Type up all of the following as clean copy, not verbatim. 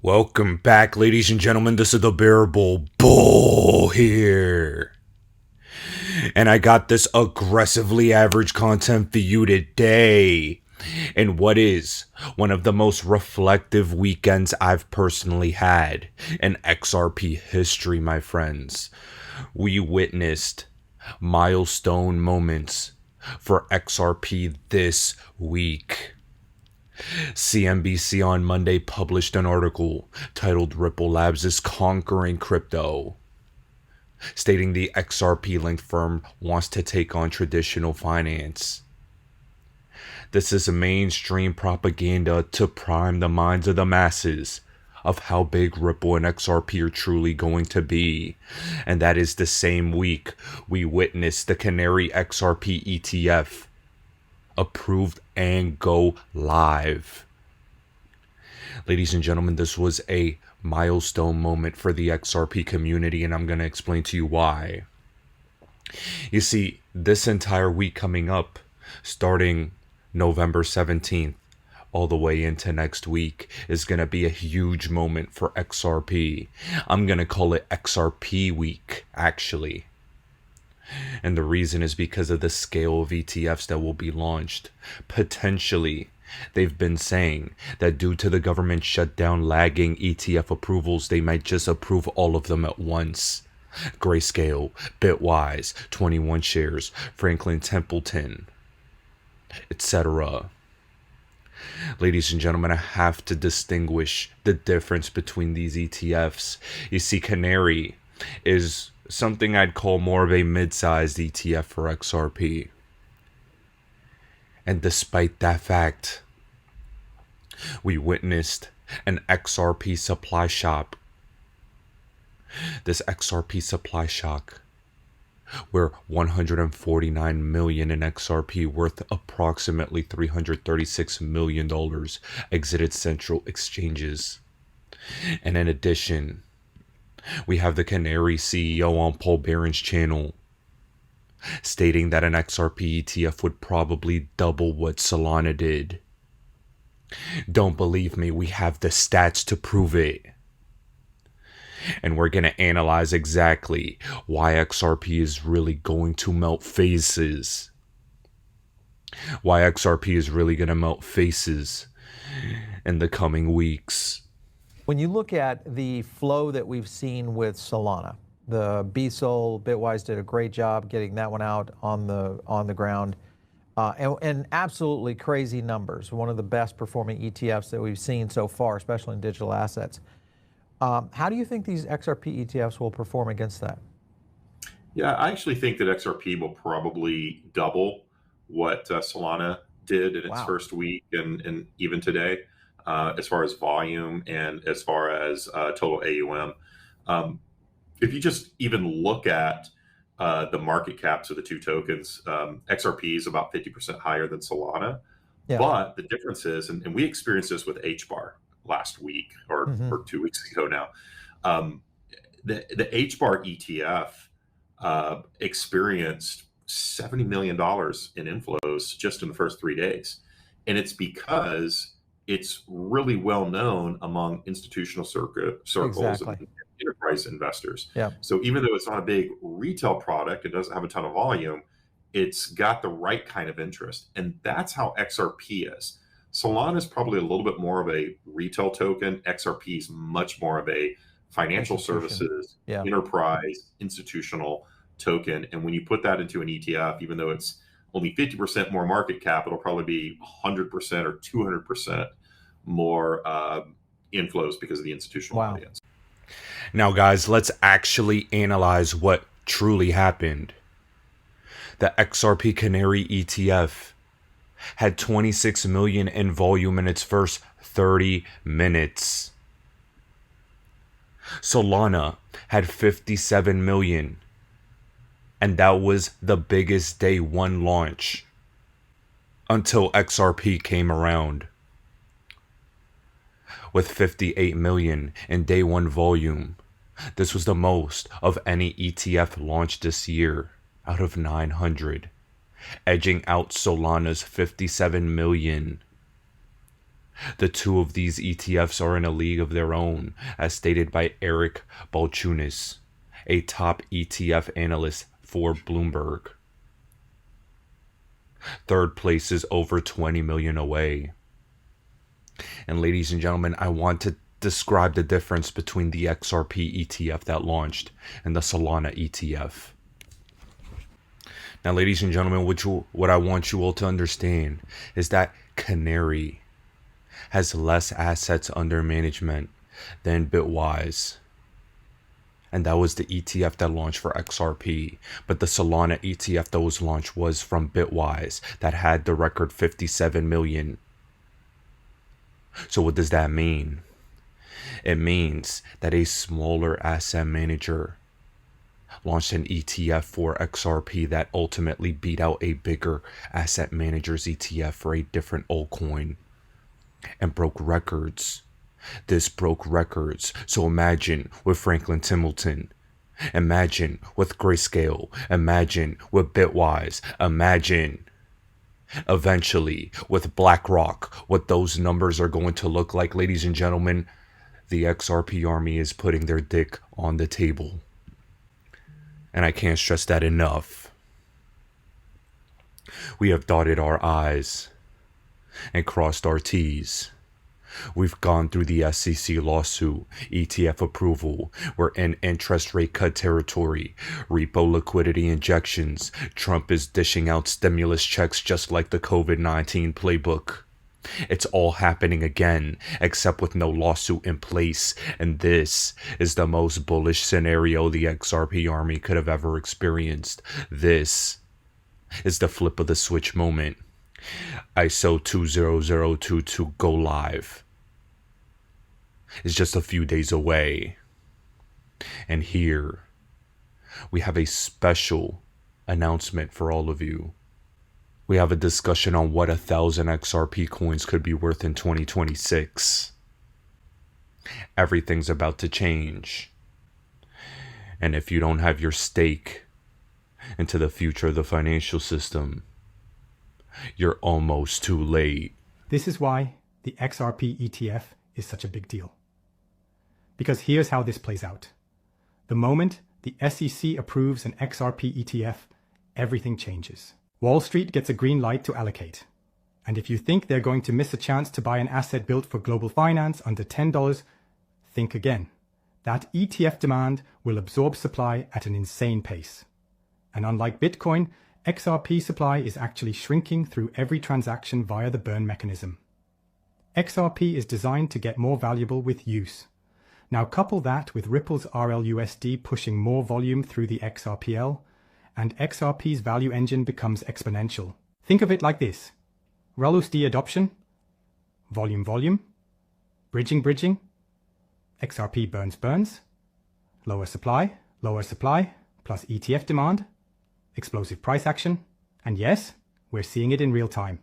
Welcome back, ladies and gentlemen. This is the Bearable Bull here. And I got this aggressively average content for you today. In what is one of the most reflective weekends I've personally had in XRP history, my friends. We witnessed milestone moments for XRP this week. CNBC on Monday published an article titled Ripple Labs is Conquering Crypto, stating the XRP-linked firm wants to take on traditional finance. This is mainstream propaganda to prime the minds of the masses of how big Ripple and XRP are truly going to be. And that is the same week we witnessed the Canary XRP ETF approved and go live. Ladies and gentlemen, this was a milestone moment for the XRP community, and I'm going to explain to you why. You see, this entire week coming up, starting November 17th, all the way into next week, is going to be a huge moment for XRP. I'm going to call it XRP week, actually. And the reason is because of the scale of ETFs that will be launched. Potentially, they've been saying that due to the government shutdown lagging ETF approvals, they might just approve all of them at once. Grayscale, Bitwise, 21 Shares, Franklin Templeton, etc. Ladies and gentlemen, I have to distinguish the difference between these ETFs. You see, Canary is something I'd call more of a mid-sized ETF for XRP. And despite that fact, we witnessed an XRP supply shock. This XRP supply shock, where 149 million in XRP worth approximately $336 million exited central exchanges. And in addition, we have the Canary CEO on Paul Barron's channel stating that an XRP ETF would probably double what Solana did. Don't believe me, we have the stats to prove it. And we're going to analyze exactly why XRP is really going to melt faces. Why XRP is really going to melt faces in the coming weeks. When you look at the flow that we've seen with Solana, the BSOL, Bitwise did a great job getting that one out on the ground, and absolutely crazy numbers. One of the best performing ETFs that we've seen so far, especially in digital assets. How do you think these XRP ETFs will perform against that? Yeah, I actually think that XRP will probably double what Solana did in its first week and even today. As far as volume and as far as total AUM. If you just even look at the market caps of the two tokens, XRP is about 50% higher than Solana. Yeah. But the difference is, and we experienced this with HBAR last week or 2 weeks ago now, the HBAR ETF experienced $70 million in inflows just in the first 3 days. And it's because it's really well known among institutional circles and enterprise investors. Yeah. So even though it's not a big retail product, it doesn't have a ton of volume, it's got the right kind of interest. And that's how XRP is. Solana is probably a little bit more of a retail token. XRP is much more of a financial services, enterprise, institutional token. And when you put that into an ETF, even though it's only 50% more market cap, it'll probably be 100% or 200% more inflows because of the institutional audience. Now, guys, let's actually analyze what truly happened. The XRP Canary ETF had 26 million in volume in its first 30 minutes. Solana had 57 million. And that was the biggest day one launch until XRP came around. With 58 million in day one volume, this was the most of any ETF launched this year out of 900, edging out Solana's 57 million. The two of these ETFs are in a league of their own, as stated by Eric Balchunas, a top ETF analyst for Bloomberg. Third place is over 20 million away. And ladies and gentlemen, I want to describe the difference between the XRP ETF that launched and the Solana ETF. Now, ladies and gentlemen, what I want you all to understand is that Canary has less assets under management than Bitwise. And that was the ETF that launched for XRP. But the Solana ETF that was launched was from Bitwise that had the record 57 million. So what does that mean? It means that a smaller asset manager launched an ETF for XRP that ultimately beat out a bigger asset manager's ETF for a different altcoin and broke records. This broke records. So imagine with Franklin Templeton, imagine with Grayscale, imagine with Bitwise, imagine eventually with BlackRock what those numbers are going to look like. Ladies and gentlemen, the XRP army is putting their dick on the table. And I can't stress that enough. We have dotted our I's and crossed our T's. We've gone through the SEC lawsuit, ETF approval. We're in interest rate cut territory, repo liquidity injections. Trump is dishing out stimulus checks just like the COVID-19 playbook. It's all happening again, except with no lawsuit in place. And this is the most bullish scenario the XRP army could have ever experienced. This is the flip of the switch moment. ISO 20022 go live is just a few days away. And here we have a special announcement for all of you. We have a discussion on what 1,000 XRP coins could be worth in 2026. Everything's about to change. And if you don't have your stake into the future of the financial system, you're almost too late. This is why the XRP ETF is such a big deal. Because here's how this plays out. The moment the SEC approves an XRP ETF, everything changes. Wall Street gets a green light to allocate. And if you think they're going to miss a chance to buy an asset built for global finance under $10, think again. That ETF demand will absorb supply at an insane pace. And unlike Bitcoin, XRP supply is actually shrinking through every transaction via the burn mechanism. XRP is designed to get more valuable with use. Now couple that with Ripple's RLUSD pushing more volume through the XRPL, and XRP's value engine becomes exponential. Think of it like this. RLUSD adoption, volume, bridging, XRP burns, lower supply, plus ETF demand, explosive price action, and yes, we're seeing it in real time.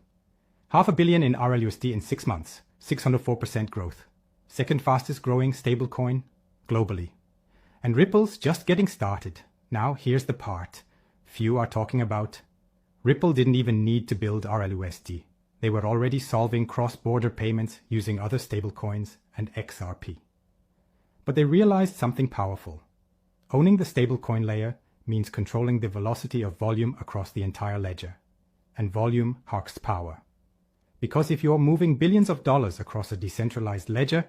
$500 million in RLUSD in 6 months, 604% growth. Second fastest growing stablecoin globally. And Ripple's just getting started. Now here's the part few are talking about. Ripple didn't even need to build RLUSD. They were already solving cross-border payments using other stablecoins and XRP. But they realized something powerful. Owning the stablecoin layer means controlling the velocity of volume across the entire ledger. And volume harks power. Because if you're moving billions of dollars across a decentralized ledger,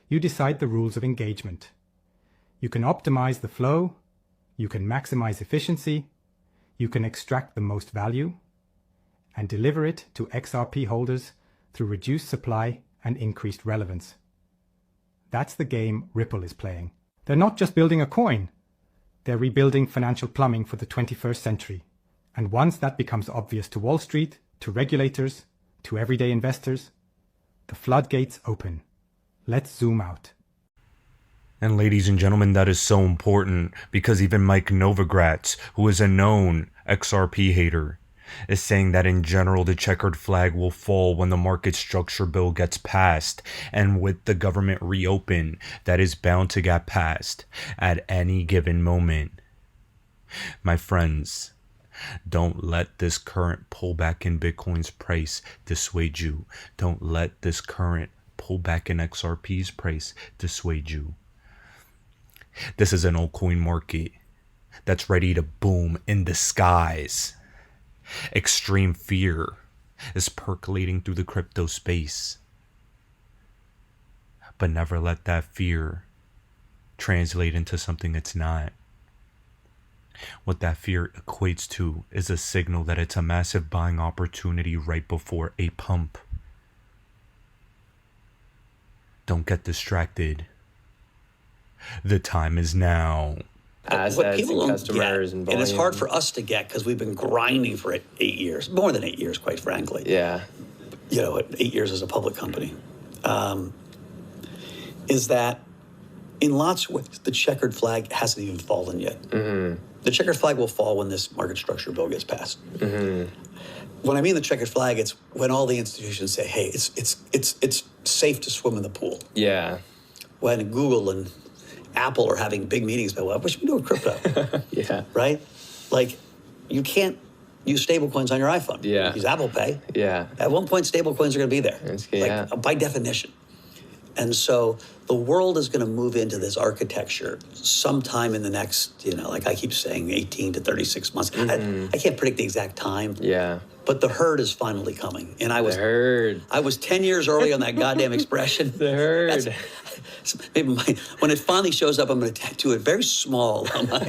you decide the rules of engagement. You can optimize the flow, you can maximize efficiency, you can extract the most value, and deliver it to XRP holders through reduced supply and increased relevance. That's the game Ripple is playing. They're not just building a coin, they're rebuilding financial plumbing for the 21st century. And once that becomes obvious to Wall Street, to regulators, to everyday investors, the floodgates open. Let's zoom out. And ladies and gentlemen, that is so important because even Mike Novogratz, who is a known XRP hater, is saying that in general the checkered flag will fall when the market structure bill gets passed, and with the government reopen, that is bound to get passed at any given moment. My friends, Don't let this current pullback in Bitcoin's price dissuade you. Don't let this current pullback in XRP's price dissuade you. This is an altcoin market that's ready to boom in the skies. Extreme fear is percolating through the crypto space. But never let that fear translate into something it's not. What that fear equates to is a signal that it's a massive buying opportunity right before a pump. Don't get distracted. The time is now. What people don't customers get, and and it's volume. hard for us to get because we've been grinding for 8 years, more than 8 years, quite frankly. Yeah. 8 years as a public company, is that in lots of ways, the checkered flag hasn't even fallen yet. Mm-hmm. The checkered flag will fall when this market structure bill gets passed. Mm-hmm. When I mean the checkered flag, it's when all the institutions say, "Hey, it's safe to swim in the pool." Yeah. When Google and Apple are having big meetings about what should we do with crypto? Yeah. Right? Like, you can't use stablecoins on your iPhone. Yeah. Use Apple Pay. Yeah. At one point, stablecoins are going to be there. Yeah. By definition. And so the world is going to move into this architecture sometime in the next, like I keep saying, 18 to 36 months. Mm-hmm. I can't predict the exact time. Yeah. But the herd is finally coming. And I was 10 years early on that goddamn expression. The herd. Maybe when it finally shows up, I'm going to tattoo it very small on my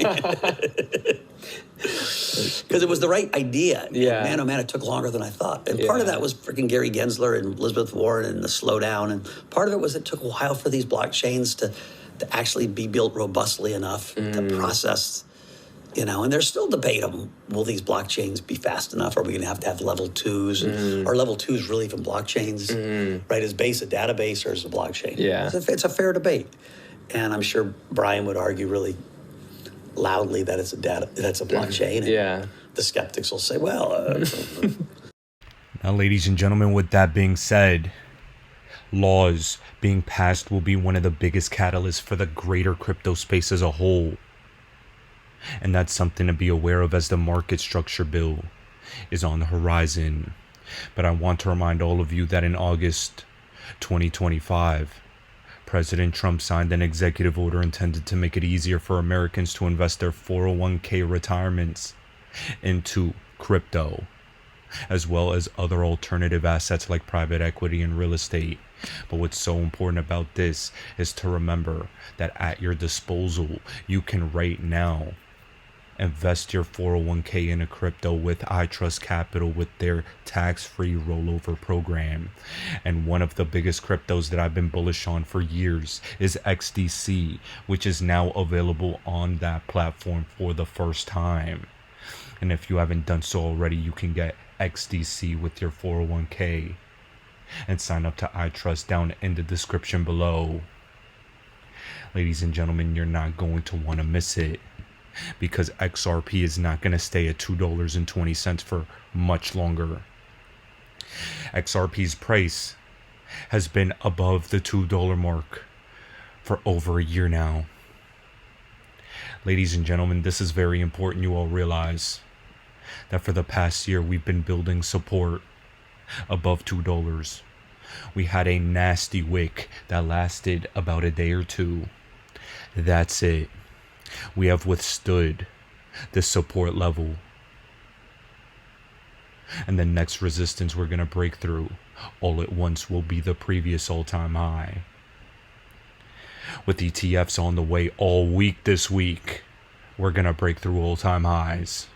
because it was the right idea. Yeah. And man, it took longer than I thought. And part of that was freaking Gary Gensler and Elizabeth Warren and the slowdown. And part of it was it took a while for these blockchains to actually be built robustly enough to process, and there's still debate on, will these blockchains be fast enough? Are we going to have level twos? Are level twos really even blockchains? Right? Is Base a database or is it a blockchain? Yeah. It's a fair debate. And I'm sure Brian would argue really loudly that it's a blockchain. And the skeptics will say, well... Now, ladies and gentlemen, with that being said, laws being passed will be one of the biggest catalysts for the greater crypto space as a whole. And that's something to be aware of as the market structure bill is on the horizon. But I want to remind all of you that in August 2025, President Trump signed an executive order intended to make it easier for Americans to invest their 401k retirements into crypto, as well as other alternative assets like private equity and real estate. But what's so important about this is to remember that at your disposal, you can right now invest your 401k in a crypto with iTrust Capital with their tax-free rollover program. And one of the biggest cryptos that I've been bullish on for years is XDC, which is now available on that platform for the first time. And if you haven't done so already, you can get XDC with your 401k and sign up to iTrust down in the description below. Ladies and gentlemen, you're not going to want to miss it, because XRP is not going to stay at $2.20 for much longer. XRP's price has been above the $2 mark for over a year now. Ladies and gentlemen, this is very important you all realize that for the past year we've been building support above $2. We had a nasty wick that lasted about a day or two. That's it. We have withstood this support level. And the next resistance we're going to break through all at once will be the previous all-time high. With ETFs on the way all week this week, we're going to break through all-time highs.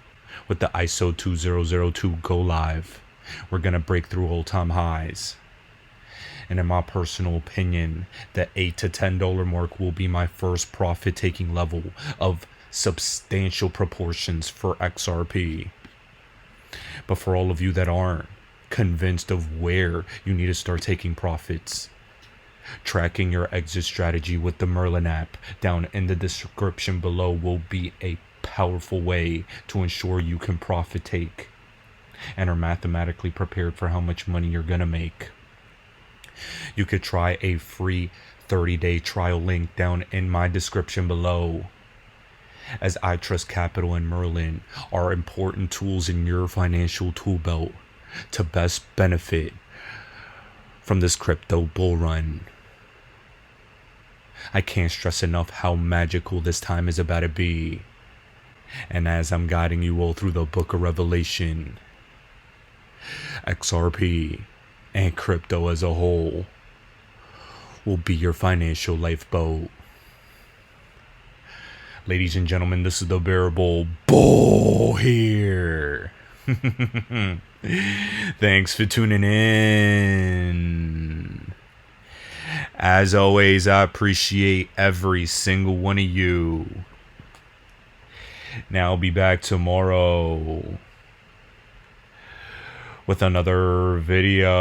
With the ISO 2002 go live, we're going to break through all-time highs. And in my personal opinion, the $8 to $10 mark will be my first profit-taking level of substantial proportions for XRP. But for all of you that aren't convinced of where you need to start taking profits, tracking your exit strategy with the Merlin app down in the description below will be a powerful way to ensure you can profit take and are mathematically prepared for how much money you're going to make. You could try a free 30-day trial link down in my description below. as I Trust Capital and Merlin are important tools in your financial tool belt to best benefit from this crypto bull run. I can't stress enough how magical this time is about to be. And as I'm guiding you all through the book of Revelation, XRP and crypto as a whole will be your financial lifeboat. Ladies and gentlemen, this is the Bearable Bull here. Thanks for tuning in. As always, I appreciate every single one of you. Now I'll be back tomorrow with another video.